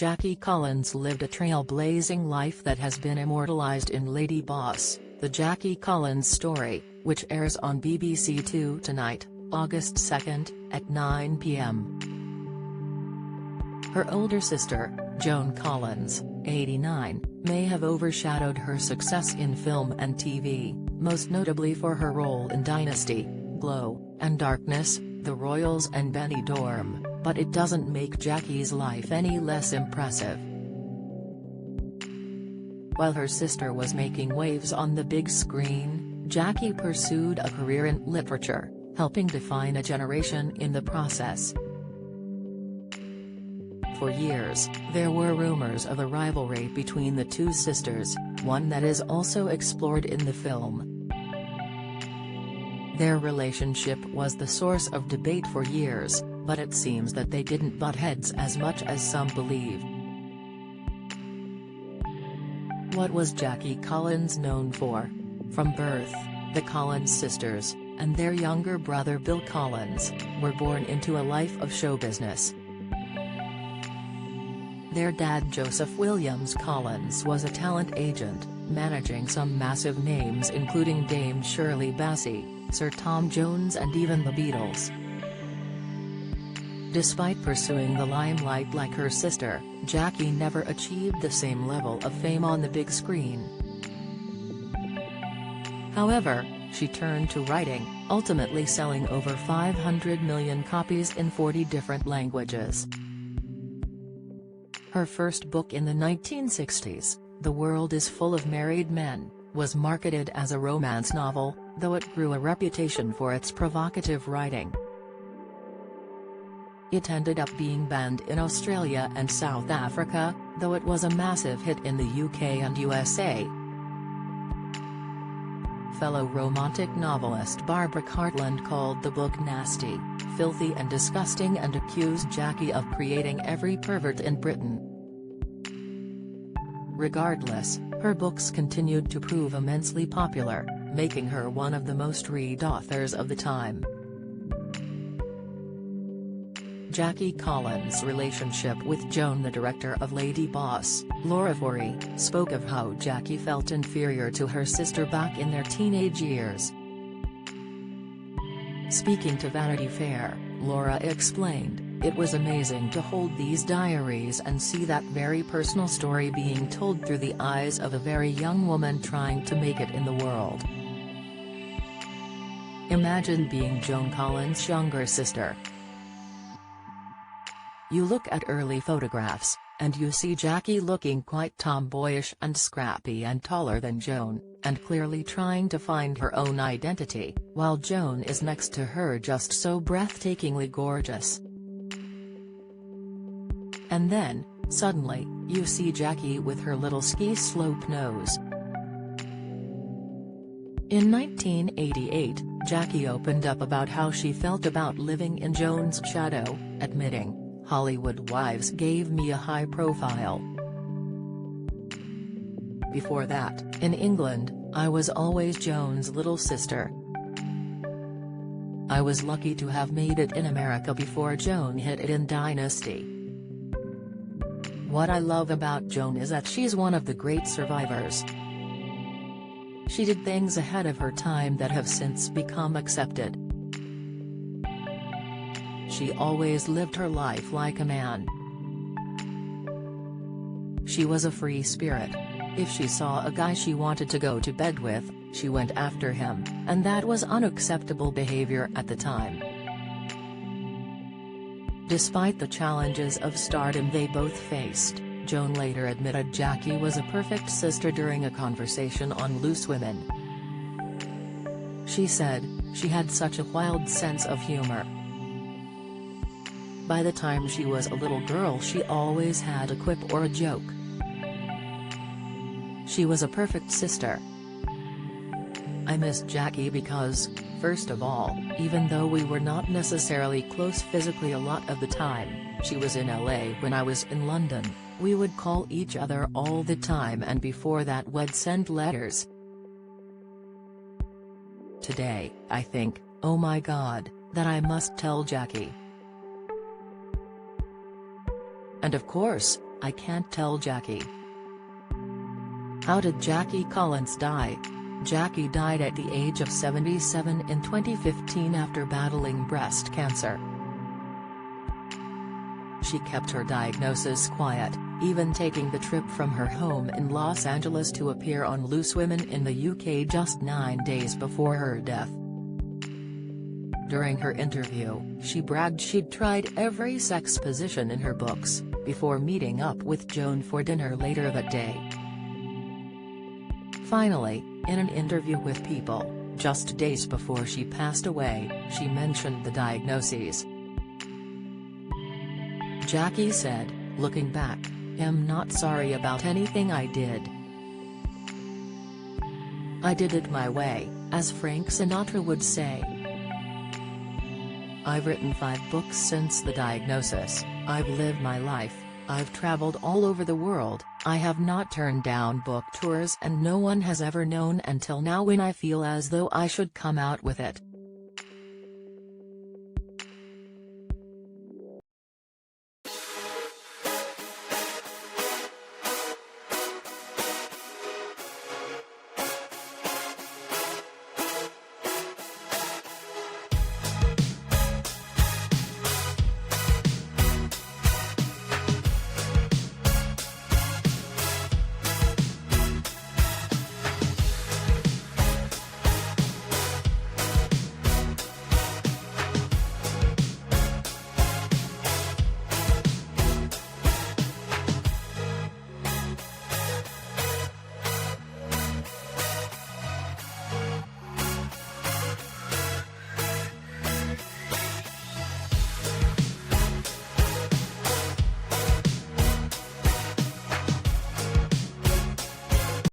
Jackie Collins lived a trailblazing life that has been immortalized in Lady Boss, The Jackie Collins Story, which airs on BBC Two tonight, August 2, at 9 p.m. Her older sister, Joan Collins, 89, may have overshadowed her success in film and TV, most notably for her role in Dynasty, Glow, and Darkness, The Royals and Benny Dorm, but it doesn't make Jackie's life any less impressive. While her sister was making waves on the big screen, Jackie pursued a career in literature, helping define a generation in the process. For years, there were rumors of a rivalry between the two sisters, one that is also explored in the film. Their relationship was the source of debate for years, but it seems that they didn't butt heads as much as some believe. What was Jackie Collins known for? From birth, the Collins sisters, and their younger brother Bill Collins, were born into a life of show business. Their dad Joseph Williams Collins was a talent agent, managing some massive names including Dame Shirley Bassey, Sir Tom Jones and even the Beatles. Despite pursuing the limelight like her sister, Jackie never achieved the same level of fame on the big screen. However, she turned to writing, ultimately selling over 500 million copies in 40 different languages. Her first book in the 1960s, The World is Full of Married Men, was marketed as a romance novel, though it grew a reputation for its provocative writing. It ended up being banned in Australia and South Africa, though it was a massive hit in the UK and USA. Fellow romantic novelist Barbara Cartland called the book nasty, filthy and disgusting and accused Jackie of creating every pervert in Britain. Regardless, her books continued to prove immensely popular, making her one of the most read authors of the time. Jackie Collins' relationship with Joan, the director of Lady Boss, Laura Forey, spoke of how Jackie felt inferior to her sister back in their teenage years. Speaking to Vanity Fair, Laura explained, "It was amazing to hold these diaries and see that very personal story being told through the eyes of a very young woman trying to make it in the world. Imagine being Joan Collins' younger sister. You look at early photographs, and you see Jackie looking quite tomboyish and scrappy and taller than Joan, and clearly trying to find her own identity, while Joan is next to her just so breathtakingly gorgeous. And then, suddenly, you see Jackie with her little ski slope nose." In 1988, Jackie opened up about how she felt about living in Joan's shadow, admitting, "Hollywood Wives gave me a high profile. Before that, in England, I was always Joan's little sister. I was lucky to have made it in America before Joan hit it in Dynasty. What I love about Joan is that she's one of the great survivors. She did things ahead of her time that have since become accepted. She always lived her life like a man. She was a free spirit. If she saw a guy she wanted to go to bed with, she went after him, and that was unacceptable behavior at the time." Despite the challenges of stardom they both faced, Joan later admitted Jackie was a perfect sister during a conversation on Loose Women. She said, "She had such a wild sense of humor. By the time she was a little girl she always had a quip or a joke. She was a perfect sister. I miss Jackie because, first of all, even though we were not necessarily close physically a lot of the time, she was in LA when I was in London, we would call each other all the time, and before that we'd send letters. Today, I think, oh my God, that I must tell Jackie. And of course, I can't tell Jackie." How did Jackie Collins die? Jackie died at the age of 77 in 2015 after battling breast cancer. She kept her diagnosis quiet, even taking the trip from her home in Los Angeles to appear on Loose Women in the UK just 9 days before her death. During her interview, she bragged she'd tried every sex position in her books, before meeting up with Joan for dinner later that day. Finally, in an interview with People, just days before she passed away, she mentioned the diagnoses. Jackie said, "Looking back, I'm not sorry about anything I did. I did it my way, as Frank Sinatra would say. I've written 5 books since the diagnosis, I've lived my life, I've traveled all over the world, I have not turned down book tours, and no one has ever known until now when I feel as though I should come out with it."